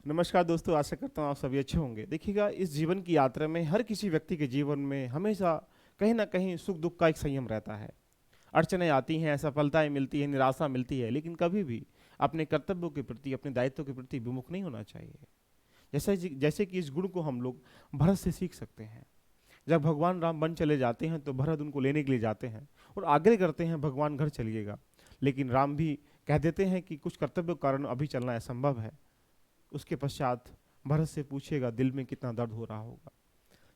नमस्कार दोस्तों, आशा करता हूँ आप सभी अच्छे होंगे। देखिएगा, इस जीवन की यात्रा में हर किसी व्यक्ति के जीवन में हमेशा कहीं न कहीं सुख-दुःख का एक संयम रहता है। अड़चनें आती हैं, सफलताएँ मिलती हैं, निराशा मिलती है, लेकिन कभी भी अपने कर्तव्यों के प्रति, अपने दायित्व के प्रति विमुख नहीं होना चाहिए। जैसे कि इस गुण को हम लोग भरत से सीख सकते हैं। जब भगवान राम वन चले जाते हैं, तो भरत उनको लेने के लिए जाते हैं और आग्रह करते हैं, भगवान घर चलिएगा। लेकिन राम भी कह देते हैं कि कुछ कर्तव्य के कारण अभी चलना असंभव है। उसके पश्चात भरत से पूछिएगा दिल में कितना दर्द हो रहा होगा,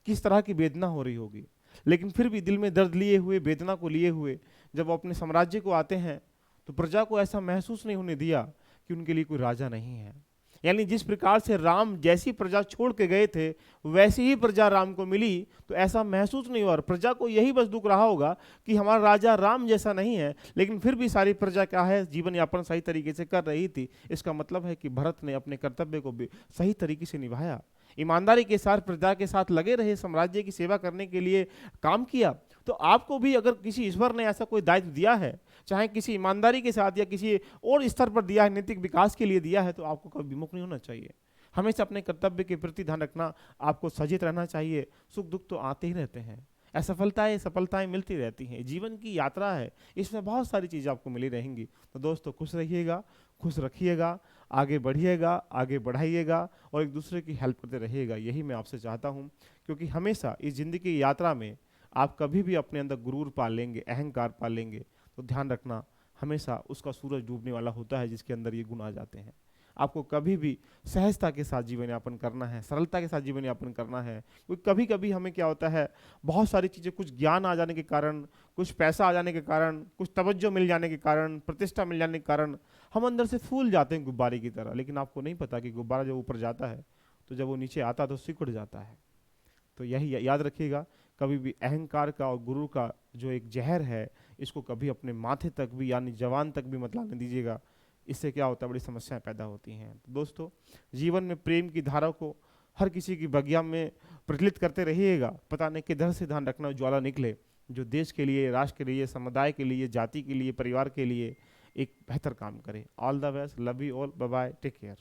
किस तरह की वेदना हो रही होगी। लेकिन फिर भी दिल में दर्द लिए हुए, वेदना को लिए हुए जब वो अपने साम्राज्य को आते हैं, तो प्रजा को ऐसा महसूस नहीं होने दिया कि उनके लिए कोई राजा नहीं है। यानी जिस प्रकार से राम जैसी प्रजा छोड़ के गए थे, वैसी ही प्रजा राम को मिली, तो ऐसा महसूस नहीं हुआ। और प्रजा को यही बस दुख रहा होगा कि हमारा राजा राम जैसा नहीं है, लेकिन फिर भी सारी प्रजा क्या है, जीवन यापन सही तरीके से कर रही थी। इसका मतलब है कि भरत ने अपने कर्तव्य को भी सही तरीके से निभाया, ईमानदारी के साथ प्रजा के साथ लगे रहे, साम्राज्य की सेवा करने के लिए काम किया। तो आपको भी अगर किसी ईश्वर ने ऐसा कोई दायित्व दिया है, चाहे किसी ईमानदारी के साथ या किसी और स्तर पर दिया है, नैतिक विकास के लिए दिया है, तो आपको कभी विमुख नहीं होना चाहिए। हमेशा अपने कर्तव्य के प्रति ध्यान रखना, आपको सचेत रहना चाहिए। सुख दुख तो आते ही रहते हैं, असफलताएं सफलताएं मिलती रहती हैं, जीवन की यात्रा है, इसमें बहुत सारी चीज़ें आपको मिली रहेंगी। तो दोस्तों, खुश रहिएगा, खुश रखिएगा, आगे बढ़िएगा, आगे बढ़ाइएगा और एक दूसरे की हेल्प करते रहिएगा। यही मैं आपसे चाहता हूँ, क्योंकि हमेशा इस ज़िंदगी की यात्रा में आप कभी भी अपने अंदर गुरूर पाल लेंगे, अहंकार पाल लेंगे, तो ध्यान रखना, हमेशा उसका सूरज डूबने वाला होता है जिसके अंदर ये गुण आ जाते हैं। आपको कभी भी सहजता के साथ जीवन यापन करना है, सरलता के साथ जीवन यापन करना है। क्योंकि कभी कभी हमें क्या होता है, बहुत सारी चीज़ें, कुछ ज्ञान आ जाने के कारण, कुछ पैसा आ जाने के कारण, कुछ तवज्जो मिल जाने के कारण, प्रतिष्ठा मिल जाने के कारण हम अंदर से फूल जाते हैं गुब्बारे की तरह। लेकिन आपको नहीं पता कि गुब्बारा जब ऊपर जाता है, तो जब वो नीचे आता है तो सिकुड़ जाता है। तो यही याद रखिएगा, कभी भी अहंकार का और गुरु का जो एक जहर है, इसको कभी अपने माथे तक भी, यानी जवान तक भी मत लाने दीजिएगा। इससे क्या होता है, बड़ी समस्याएं पैदा होती हैं। तो दोस्तों, जीवन में प्रेम की धारा को हर किसी की बगिया में प्रज्वलित करते रहिएगा। पता नहीं किधर से ध्यान रखना ज्वाला निकले, जो देश के लिए, राष्ट्र के लिए, समुदाय के लिए, जाति के लिए, परिवार के लिए एक बेहतर काम करे। All the best, love you all, bye bye, take care.